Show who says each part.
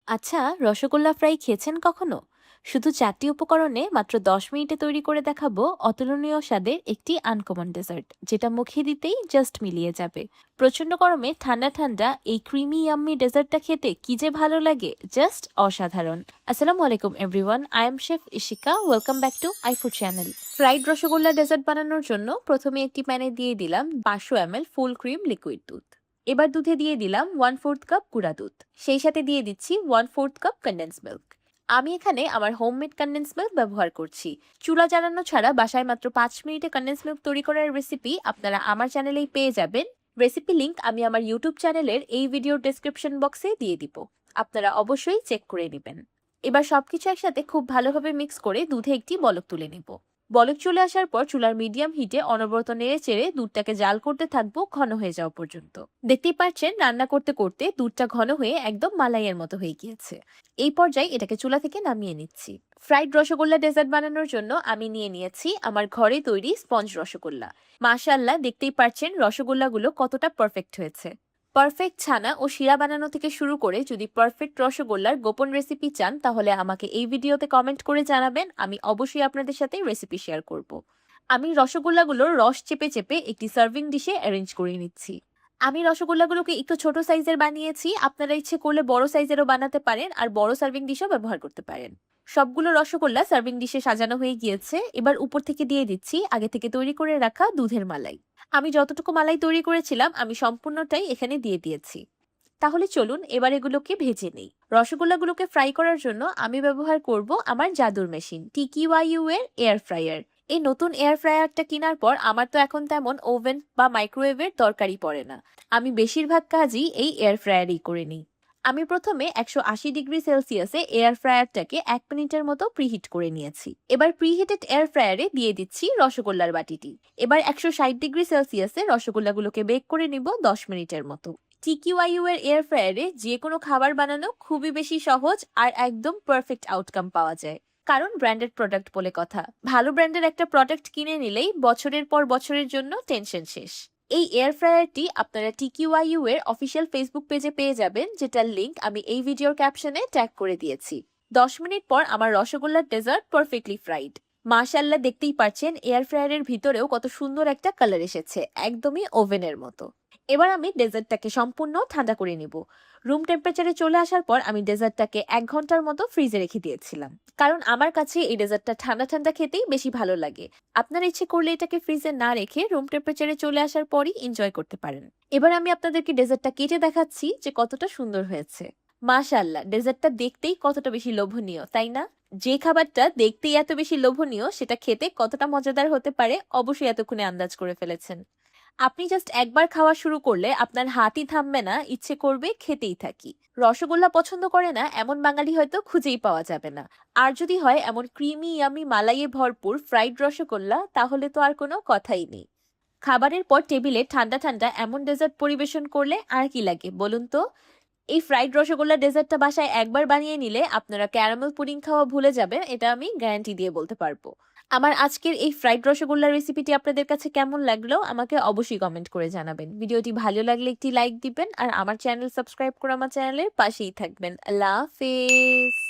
Speaker 1: আচ্ছা, রসগোল্লা ফ্রাই খেয়েছেন কখনো? শুধু ৪টি উপকরণে মাত্র ১০ মিনিটে তৈরি করে দেখাবো অতুলনীয় স্বাদের একটি আনকমন ডেজার্ট, যেটা মুখে দিতেই জাস্ট মিলিয়ে যাবে। প্রচন্ড গরমে ঠান্ডা ঠান্ডা এই ক্রিমি ইয়াম্মি ডেজার্টটা খেতে কি যে ভালো লাগে, জাস্ট অসাধারণ। আসসালামু আলাইকুম everyone, I am chef Ishika. Welcome back to iFood channel. Fried rasgulla dessert বানানোর জন্য প্রথমে একটি প্যানে দিয়ে দিলাম 500 ml ফুল ক্রিম লিকুইড দুধ। এবার দুধে দিয়ে দিলাম 1/4 কাপ গুঁড়া দুধ। সেই সাথে দিয়ে দিচ্ছি 1/4 কাপ কনডেন্স মিল্ক। আমি এখানে আমার হোমমেড কনডেন্স মিল্ক ব্যবহার করছি। চুলা জ্বালানো ছাড়া বাসায় মাত্র 5 মিনিটে কনডেন্স মিল্ক তৈরি করার রেসিপি আপনারা আমার চ্যানেলেই পেয়ে যাবেন। রেসিপি লিংক আমি আমার ইউটিউব চ্যানেলের এই ভিডিওর ডেসক্রিপশন বক্সে দিয়ে দিব। আপনারা অবশ্যই চেক করে নেবেন। এবার সবকিছু একসাথে খুব ভালোভাবে মিক্স করে দুধে একটি বলক তুলে নেব। বলক চলে আসার পর চুলার মিডিয়াম হিটে অনবরত নেড়ে চেড়ে দুধটাকে জাল করতে থাকবো ঘন হয়ে যাওয়া পর্যন্ত। দেখতেই পাচ্ছেন রান্না করতে করতে দুধটা ঘন হয়ে একদম মালাইয়ের মতো হয়ে গিয়েছে। এই পর্যায়ে এটাকে চুলা থেকে নামিয়ে নিচ্ছি। ফ্রাইড রসগোল্লা ডেজার্ট বানানোর জন্য আমি নিয়ে নিয়েছি আমার ঘরে তৈরি স্পঞ্জ রসগোল্লা। মাশাআল্লাহ, দেখতেই পাচ্ছেন রসগোল্লাগুলো কতটা পারফেক্ট হয়েছে। পারফেক্ট ছানা ও শিরা বানানো থেকে শুরু করে যদি পারফেক্ট রসগোল্লার গোপন রেসিপি চান, তাহলে আমাকে এই ভিডিওতে কমেন্ট করে জানাবেন। আমি অবশ্যই আপনাদের সাথে রেসিপি শেয়ার করব। আমি রসগোল্লাগুলোর রস চেপে চেপে একটি সার্ভিং ডিশে অ্যারেঞ্জ করে নিচ্ছি। আমি রসগোল্লাগুলোকে একটু ছোট সাইজের বানিয়েছি। আপনারা ইচ্ছে করলে বড় সাইজেরও বানাতে পারেন আর বড় সার্ভিং ডিশও ব্যবহার করতে পারেন। সবগুলো রসগোল্লা সার্ভিং ডিশে সাজানো হয়ে গিয়েছে। এবার উপর থেকে দিয়ে দিচ্ছি আগে থেকে তৈরি করে রাখা দুধের মালাই। আমি যতটুকু মালাই তৈরি করেছিলাম আমি সম্পূর্ণটাই এখানে দিয়ে দিয়েছি। তাহলে চলুন এবার এগুলোকে ভেজে নেই। রসগোল্লাগুলোকে ফ্রাই করার জন্য আমি ব্যবহার করব আমার জাদুর মেশিন TQYU এর এয়ার ফ্রায়ার। এই নতুন এয়ার ফ্রায়ারটা কেনার পর আমার তো এখন তেমন ওভেন বা মাইক্রোওয়েভের দরকারই পড়ে না। আমি বেশিরভাগ কাজই এই এয়ার ফ্রায়ারই করে নিই। আমি প্রথমে 180 ডিগ্রি সেলসিয়াসে এয়ার ফ্রায়ারটাকে 1 মিনিটের মতো প্রিহিট করে নিয়েছি। এবার প্রিহিটেড এয়ার ফ্রায়ারে দিয়ে দিচ্ছি রসগোল্লার বাটিটি। এবার 160 ডিগ্রি সেলসিয়াসে রসগোল্লাগুলোকে বেক করে নিব 10 মিনিটের মতো। TQYU এর এয়ার ফ্রায়ারে যে কোনো খাবার বানানো খুবই বেশি সহজ আর একদম পারফেক্ট আউটকাম পাওয়া যায়। কারণ ব্র্যান্ডেড প্রোডাক্ট বলে কথা। ভালো ব্র্যান্ডের একটা প্রোডাক্ট কিনে নিলেই বছরের পর বছরের জন্য টেনশন শেষ। এই এয়ার ফ্রায়ারটি আপনারা TQYU এর অফিসিয়াল ফেসবুক পেজে পেয়ে যাবেন, যেটার লিংক আমি এই ভিডিওর ক্যাপশনে ট্যাগ করে দিয়েছি। 10 মিনিট পর আমার রসগোল্লার ডেজার্ট পারফেক্টলি ফ্রাইড। মাশাআল্লাহ, দেখতেই পাচ্ছেন এয়ার ফ্রায়ারের ভিতরেও কত সুন্দর একটা কালার এসেছে, একদমই ওভেনের মতো। এবার আমি ডেজার্টটাকে সম্পূর্ণ ঠান্ডা করে নিব। রুম টেম্পারেচারে চলে আসার পর আমি ডেজার্টটাকে 1 ঘন্টার মতো ফ্রিজে রেখে দিয়েছিলাম, কারণ আমার কাছে এই ডেজার্টটা ঠান্ডা ঠান্ডা খেতেই বেশি ভালো লাগে। আপনার ইচ্ছে করলে এটাকে ফ্রিজে না রেখে রুম টেম্পারেচারে চলে আসার পরই এনজয় করতে পারেন। এবার আমি আপনাদেরকে ডেজার্টটা কেটে দেখাচ্ছি যে কতটা সুন্দর হয়েছে। মাশাআল্লাহ, ডেজার্টটা দেখতেই কতটা বেশি লোভনীয়, তাই না? যে খাবারটা দেখতেই এত বেশি লোভনীয়, সেটা খেতে কতটা মজাদার হতে পারে অবশ্যই এতক্ষণে আন্দাজ করে ফেলেছেন। আপনি জাস্ট একবার খাওয়া শুরু করলে আপনার হাতই থামবে না, ইচ্ছে করবে খেতেই থাকি। রসগোল্লা পছন্দ করে না এমন বাঙালি হয়তো খুঁজেই পাওয়া যাবে না। আর যদি হয় এমন ক্রিমি ইয়ামি মালাইয়ে ভরপুর ফ্রাইড রসগোল্লা, তাহলে তো আর কোনো কথাই নেই। খাবারের পর টেবিলে ঠান্ডা ঠান্ডা এমন ডেজার্ট পরিবেশন করলে আর কি লাগে বলুন তো? এই ফ্রাইড রসগোল্লা ডেজার্টটা বাসায় একবার বানিয়ে নিলে আপনারা ক্যারামেল পুডিং খাওয়া ভুলে যাবেন, এটা আমি গ্যারান্টি দিয়ে বলতে পারবো। আমার আজকের এই ফ্রাইড রসগোল্লার রেসিপিটি আপনাদের কাছে কেমন লাগলো আমাকে অবশ্যই কমেন্ট করে জানাবেন। ভিডিওটি ভালো লাগলে একটি লাইক দিবেন আর আমার চ্যানেল সাবস্ক্রাইব করে আমার চ্যানেলের পাশেই থাকবেন। আল্লাহ হাফেজ।